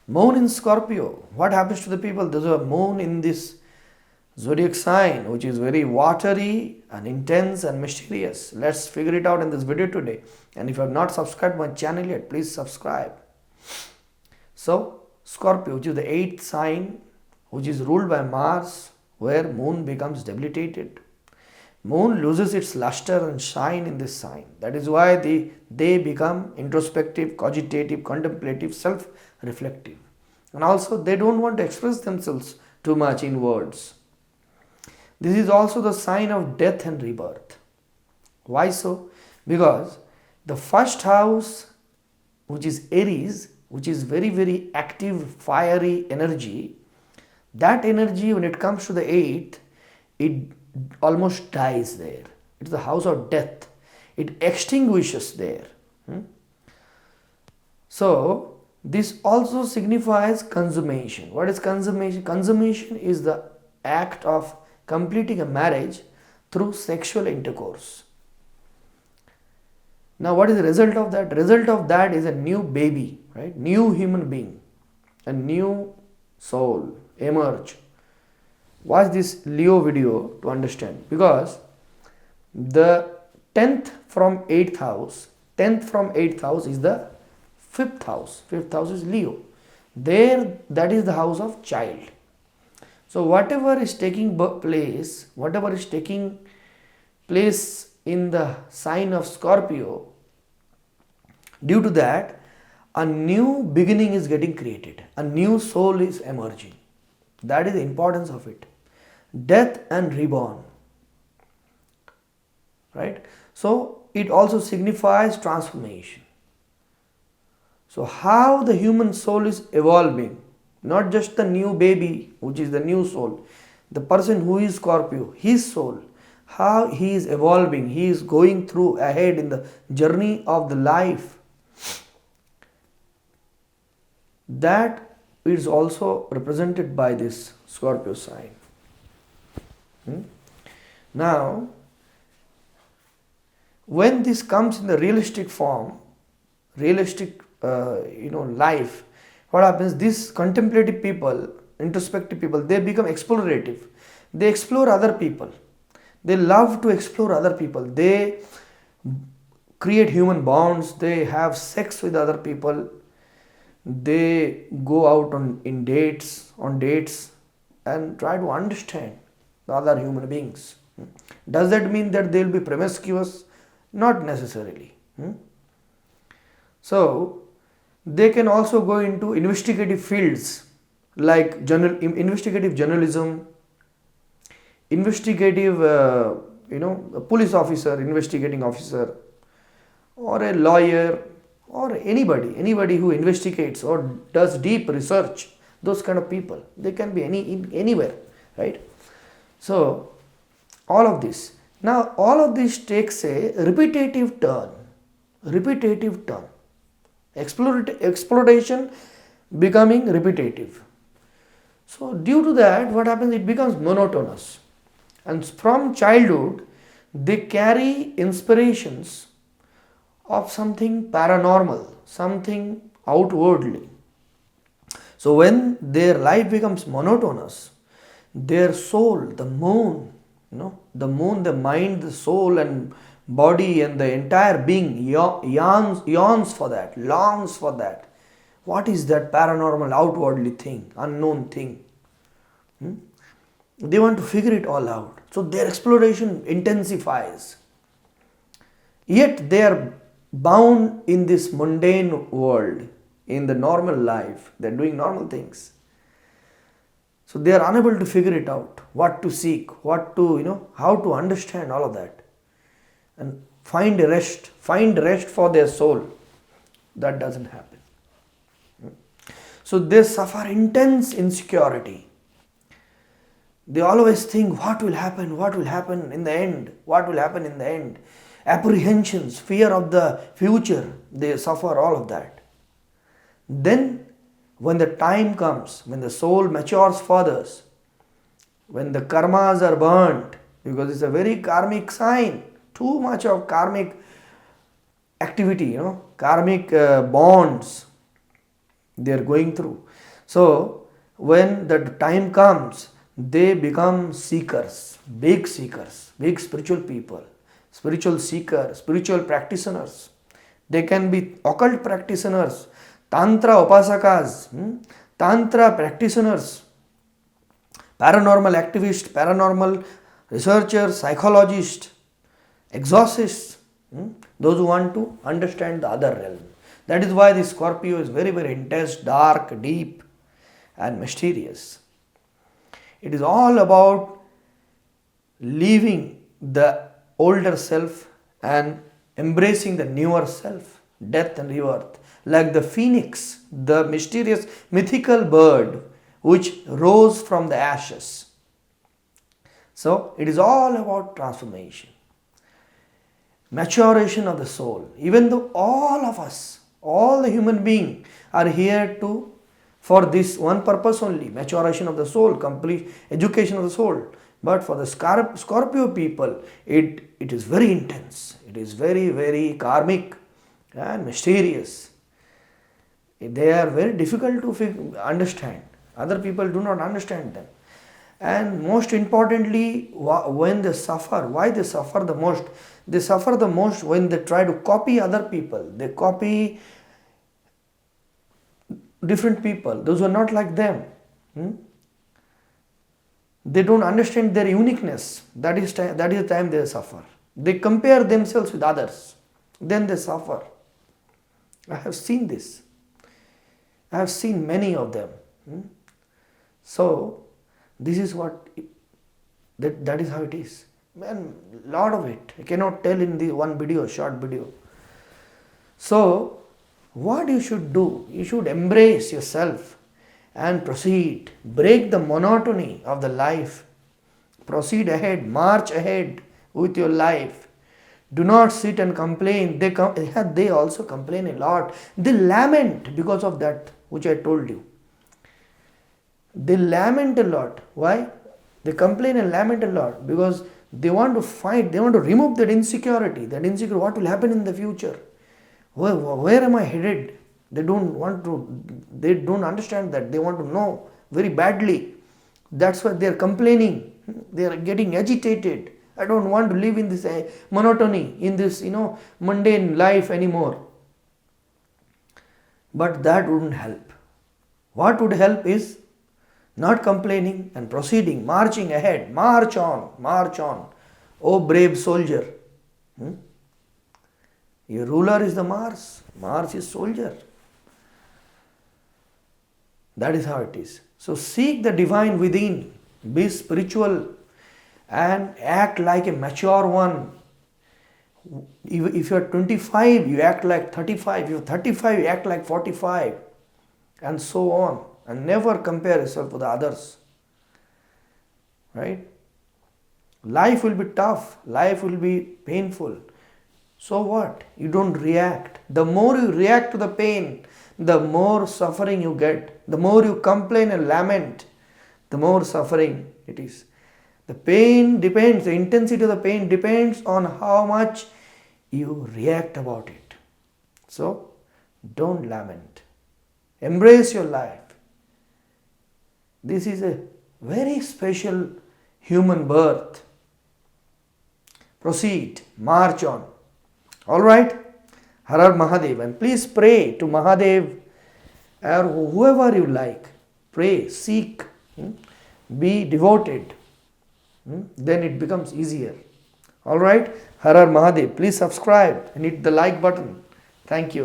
Moon in Scorpio. What happens to the people? There's a moon in this zodiac sign, which is very watery and intense and mysterious. Let's figure it out in this video today. And if you have not subscribed my channel yet, please subscribe. So, Scorpio, which is the eighth sign, which is ruled by Mars, where moon becomes debilitated. Moon loses its luster and shine in this sign. That is why they become introspective, cogitative, contemplative, self-reflective. And also they don't want to express themselves too much in words. This is also the sign of death and rebirth. Why so? Because the first house, which is Aries, which is very, very active, fiery energy, that energy, when it comes to the eighth, it almost dies there. It's the house of death. It extinguishes there. So, this also signifies consummation. What is consummation? Consummation is the act of completing a marriage through sexual intercourse. Now, what is the result of that? Result of that is a new baby, right? New human being, a new soul emerge. Watch this Leo video to understand, because the 10th from 8th house, 10th from 8th house is the 5th house. 5th house is Leo. There, that is the house of child. So whatever is taking place, in the sign of Scorpio, due to that, a new beginning is getting created. A new soul is emerging. That is the importance of it. Death and reborn. Right? So it also signifies transformation. So how the human soul is evolving, not just the new baby, which is the new soul, the person who is Scorpio, his soul, how he is evolving, he is going through ahead in the journey of the life. That is also represented by this Scorpio sign. Now, when this comes in the realistic form, life, what happens? These contemplative people, introspective people, they become explorative. They explore other people. They love to explore other people. They create human bonds. They have sex with other people. They go out on dates, and try to understand the other human beings. Does that mean that they will be promiscuous? Not necessarily. So they can also go into investigative fields like investigative journalism, investigative, a police officer, investigating officer, or a lawyer, or anybody who investigates or does deep research. Those kind of people, they can be anywhere, right? So all of this. Now all of this takes a repetitive turn. Exploration becoming repetitive. So due to that, what happens? It becomes monotonous. And from childhood, they carry inspirations of something paranormal, something outwardly. So when their life becomes monotonous, their soul, the moon, the mind, the soul and body and the entire being yawns for that, longs for that. What is that paranormal, outwardly thing, unknown thing? They want to figure it all out. So their exploration intensifies. Yet they are bound in this mundane world, in the normal life. They are doing normal things. So they are unable to figure it out, what to seek, how to understand all of that. And find rest for their soul. That doesn't happen. So they suffer intense insecurity. They always think, what will happen in the end? Apprehensions, fear of the future, they suffer all of that. Then, when the time comes, when the soul matures further, when the karmas are burnt, because it's a very karmic sign, too much of karmic activity, karmic bonds, they are going through. So when the time comes, they become seekers, big spiritual people, spiritual seekers, spiritual practitioners. They can be occult practitioners, tantra upasakas, tantra practitioners, paranormal activists, paranormal researchers, psychologists, exorcists, those who want to understand the other realm. That is why the Scorpio is very, very intense, dark, deep, and mysterious. It is all about leaving the older self and embracing the newer self, death and rebirth. Like the phoenix, the mysterious mythical bird which rose from the ashes. So it is all about transformation, maturation of the soul. Even though all of us, all the human beings are here to for this one purpose only, maturation of the soul, complete education of the soul. But for the Scorpio people, it is very intense. It is very, very karmic and mysterious. They are very difficult to understand. Other people do not understand them. And most importantly, when they suffer, why they suffer the most? They suffer the most when they try to copy other people. They copy different people, those who are not like them. They don't understand their uniqueness. That is the time they suffer. They compare themselves with others. Then they suffer. I have seen this. I have seen many of them. So, this is what, that is how it is. Man, lot of it. I cannot tell in the one video, short video. So, what you should do? You should embrace yourself and proceed. Break the monotony of the life. Proceed ahead. March ahead with your life. Do not sit and complain. They also complain a lot. They lament because of that which I told you. They lament a lot. Why? They complain and lament a lot because they want to fight. They want to remove that insecurity. That insecurity, what will happen in the future? Where am I headed? They don't understand that. They want to know very badly. That's why they are complaining. They are getting agitated. I don't want to live in this monotony, in this mundane life anymore. But that wouldn't help. What would help is not complaining and proceeding, marching ahead. March on, march on. Oh brave soldier. Your ruler is the Mars. Mars is soldier. That is how it is. So seek the divine within. Be spiritual and act like a mature one. If you are 25, you act like 35. If you are 35, you act like 45. And so on. And never compare yourself with the others. Right? Life will be tough. Life will be painful. So what? You don't react. The more you react to the pain, the more suffering you get. The more you complain and lament, the more suffering it is. The pain depends, the intensity of the pain depends on how much you react about it. So, don't lament. Embrace your life. This is a very special human birth. Proceed, march on. Alright? Har Har Mahadev. And please pray to Mahadev or whoever you like. Pray, seek, be devoted. Then it becomes easier. Alright? Har Har Mahadev. Please subscribe and hit the like button. Thank you.